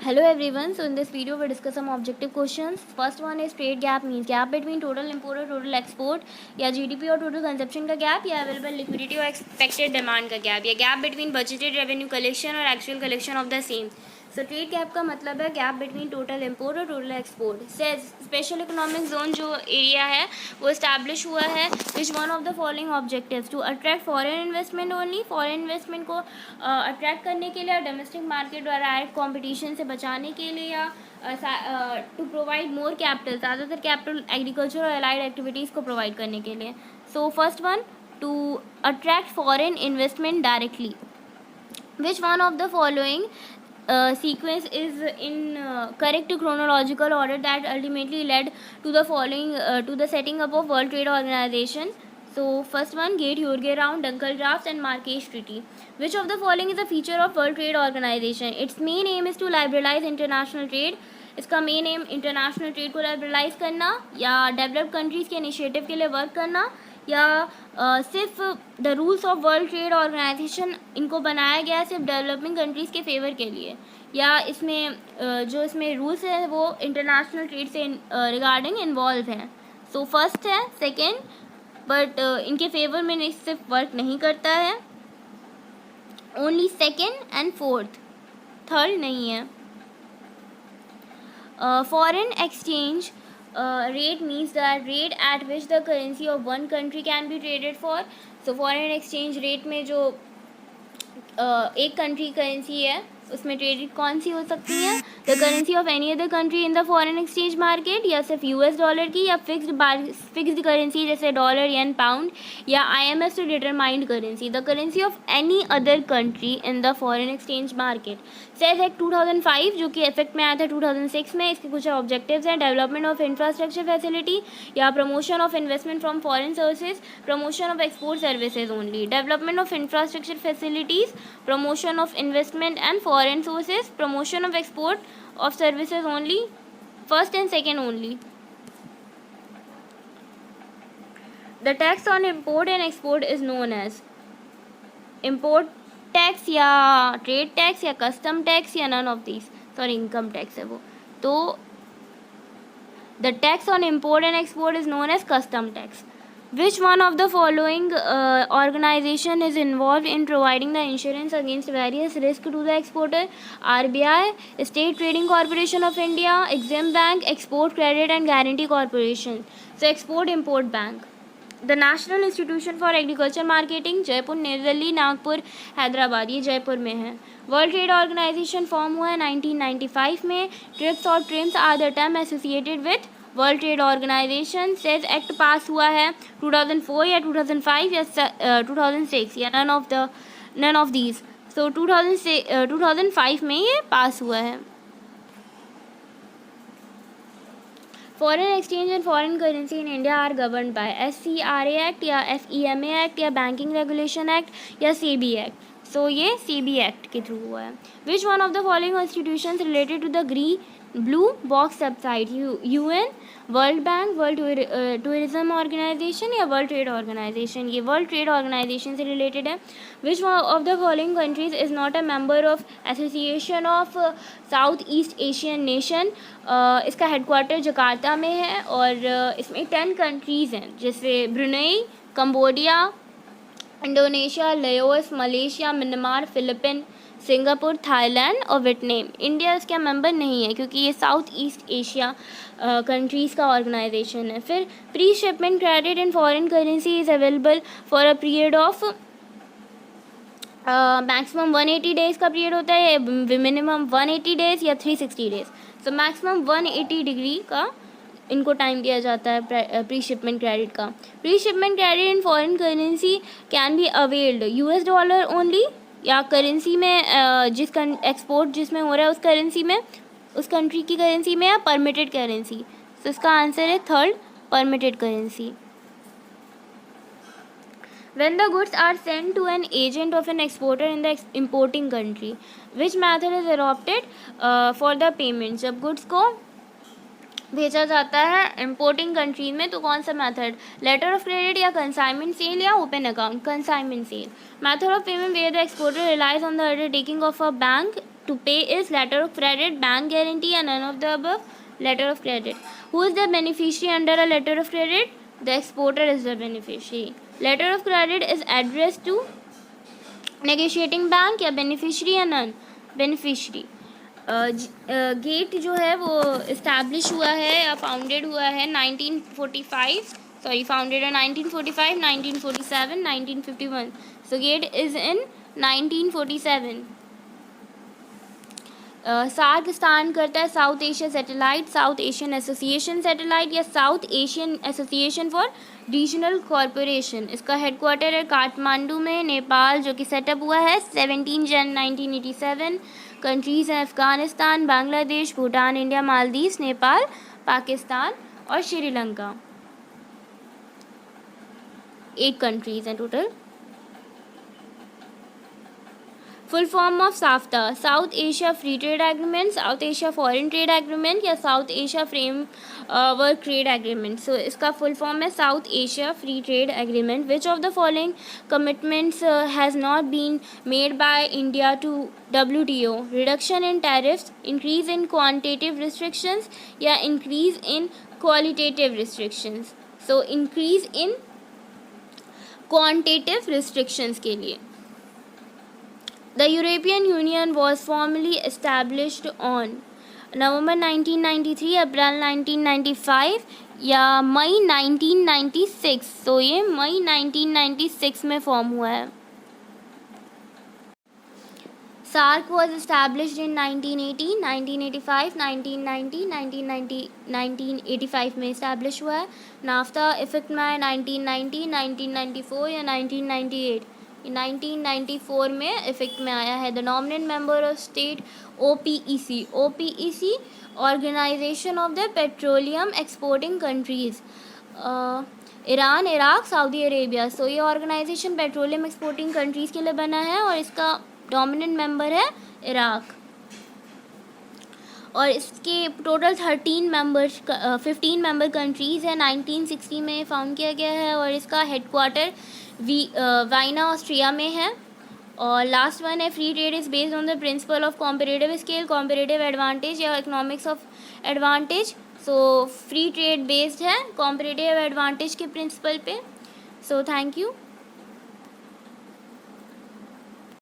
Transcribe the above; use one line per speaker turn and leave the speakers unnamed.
Hello everyone. So in this video we discuss some objective questions. First one is trade gap means gap between total import और total export या GDP और total consumption का gap या available liquidity और expected demand का gap या gap between budgeted revenue collection और actual collection of the same. So trade gap का मतलब है गैप बिटवीन टोटल इम्पोर्ट और टोटल एक्सपोर्ट से स्पेशल इकोनॉमिक जोन जो एरिया है वो इस्टेब्लिश हुआ है which one of the following objectives to attract foreign investment only foreign investment को अट्रैक्ट करने के लिए और डोमेस्टिक मार्केट द्वारा डायरेक्ट कॉम्पिटिशन से बचाने के लिए या टू प्रोवाइड मोर कैपिटल ज़्यादातर कैपिटल एग्रीकल्चर और अलाइड एक्टिविटीज़ को प्रोवाइड करने के लिए. So first one two attract foreign investment directly. Which one of the following sequence is in correct chronological order that ultimately led to the following to the setting up of World Trade Organization? So first one, Gate-Hurge Round, Dunkel Drafts and Marrakesh Treaty. Which of the following is a feature of World Trade Organization? Its main aim is to liberalize international trade. इसका main M international trade को liberalise करना या developed countries के initiative के लिए work करना या सिर्फ the rules of world trade organization इनको बनाया गया है सिर्फ डेवलपिंग कंट्रीज़ के फेवर के लिए या इसमें जो इसमें रूल्स हैं वो इंटरनेशनल ट्रेड से रिगार्डिंग इन्वॉल्व हैं. सो फर्स्ट है. सेकेंड, बट इनके फेवर में सिर्फ वर्क नहीं करता है. Only second and fourth, third नहीं है. Foreign exchange rate means that rate at which the currency of one country can be traded for. So foreign exchange rate में जो एक कंट्री करेंसी है उसमें ट्रेडेड कौन सी हो सकती है? The currency of any other country in the foreign exchange market या सिर्फ यूएस डॉलर की या फिक्स्ड करेंसी जैसे डॉलर येन पाउंड या IMF से determined currency. The currency of any other country in the foreign exchange market. Says act 2005 जो कि effect में आया था 2006 में. इसके कुछ ऑब्जेक्टिव्स हैं. डेवलपमेंट ऑफ इंफ्रास्ट्रक्चर फैसिलिटी या promotion of investment from foreign sources, promotion of export services only. Development of infrastructure facilities, promotion of investment and foreign sources, promotion of export of services only. First and second only. The tax on import and export is known as import tax या trade tax या custom tax या none of these. Sorry, income tax है वो. तो the tax on import and export is known as custom tax. Which one of the following organization is involved in providing the insurance against various risks to the exporter? RBI, State Trading Corporation of India, Exim Bank, Export Credit and Guarantee Corporation. So Export Import Bank. The National Institution for Agriculture Marketing, Jaipur, new Delhi, Nagpur, Hyderabad, ये जयपुर में है. World trade organisation form हुआ है 1995 में. TRIPS और TRIMS are the term associated with world trade organization. SEZ act pass हुआ है 2004 या 2005 या 2006 या नन ऑफ दीज. सो 2005 में ये पास हुआ है. Foreign exchange and foreign currency in India are govern by SCRA act या FEMA एक्ट या बैंकिंग रेगुलेशन एक्ट या SEBI एक्ट. सो ये SEBI एक्ट के थ्रू हुआ है. Which one of the following institutions related to the blue box subsite? UN, world bank, world tourism organisation या world trade organisation? ये world trade organisation से related है. Which of the following countries is not a member of association of south east Asian nation? इसका headquarter Jakarta में है और इसमें 10 countries हैं जैसे Brunei, Cambodia, Indonesia, Laos, Malaysia, Myanmar, Philippine, Singapore, Thailand और वियतनाम. इंडिया इसका मेंबर नहीं है क्योंकि ये साउथ ईस्ट एशिया कंट्रीज़ का ऑर्गेनाइजेशन है. फिर pre shipment credit in foreign currency is available for a period of maximum 180 days का पीरियड होता है, मिनिमम 180 डेज़ या 360 डेज़. तो मैक्सिमम 180 डिग्री का इनको टाइम दिया जाता है प्री शिपमेंट क्रेडिट का. Pre shipment credit in foreign currency can be availed US dollar only या करेंसी में जिस एक्सपोर्ट जिसमें हो रहा है उस करेंसी में, उस कंट्री की करेंसी में या परमिटेड करेंसी. तो इसका आंसर है third, permitted currency. When the goods are sent to an agent of an exporter in the importing country, which method is adopted for the payment? जब goods को भेजा जाता है इम्पोर्टिंग कंट्री में तो कौन सा मेथड? लेटर ऑफ क्रेडिट या कंसाइनमेंट सेल या open account? Consignment sale. Method of payment where the exporter relies on the undertaking of a bank to pay is letter of credit, bank guarantee, and none of the above. Letter of credit. Who is the beneficiary under a letter of credit? The exporter is the beneficiary. Letter of credit is addressed to negotiating bank या beneficiary या none? Beneficiary. Gate जो है वो establish हुआ है या founded हुआ है 1945, founded in 1945, 1947, 1951. So gate is in 1947. SAARC stand करता है South Asia satellite, South Asian association satellite या South Asian association for regional corporation. इसका हेडक्वार्टर है काठमांडू में, नेपाल, जो कि सेटअप हुआ है 17 जन 1987. कंट्रीज़ हैं अफ़गानिस्तान, बांग्लादेश, भूटान, इंडिया, मालदीव्स, नेपाल, पाकिस्तान और श्रीलंका. 8 कंट्रीज़ हैं total. Full form of SAFTA, South Asia free trade agreement, South Asia foreign trade agreement या South Asia framework trade agreement. So इसका फुल फॉर्म है South Asia free trade agreement. Which of the following commitments has not been made by India to WTO? Reduction in tariffs, increase in quantitative restrictions या increase in qualitative restrictions. So increase in quantitative restrictions के लिए. The European Union was formally established on November 1993, April 1995 या मई 1996. तो ये मई 1996 में form हुआ है. SAARC was established in 1980, 1985, 1990, 1990, 1985 में इस्टेब्लिश हुआ है. नाफ्ता इफेक्ट में आया 1990, 1994 या 1998. 1994 में इफेक्ट में आया है. The nominate member of state OPEC organisation of the petroleum exporting countries. Iran, Iraq, Saudi Arabia. So ये ऑर्गेनाइजेशन पेट्रोलियम एक्सपोर्टिंग कंट्रीज़ के लिए बना है और इसका डोमिनेंट मेंबर है इराक. और इसके टोटल 15 मेंबर कंट्रीज़ है. 1960 में फाउंड किया गया है और इसका हेडक्वार्टर वाइना ऑस्ट्रिया में है. और लास्ट वन है free trade is based on the principle of comparative scale, comparative advantage या economics of advantage. So free trade based है कॉम्परेटिव एडवांटेज के प्रिंसिपल पे. So thank you.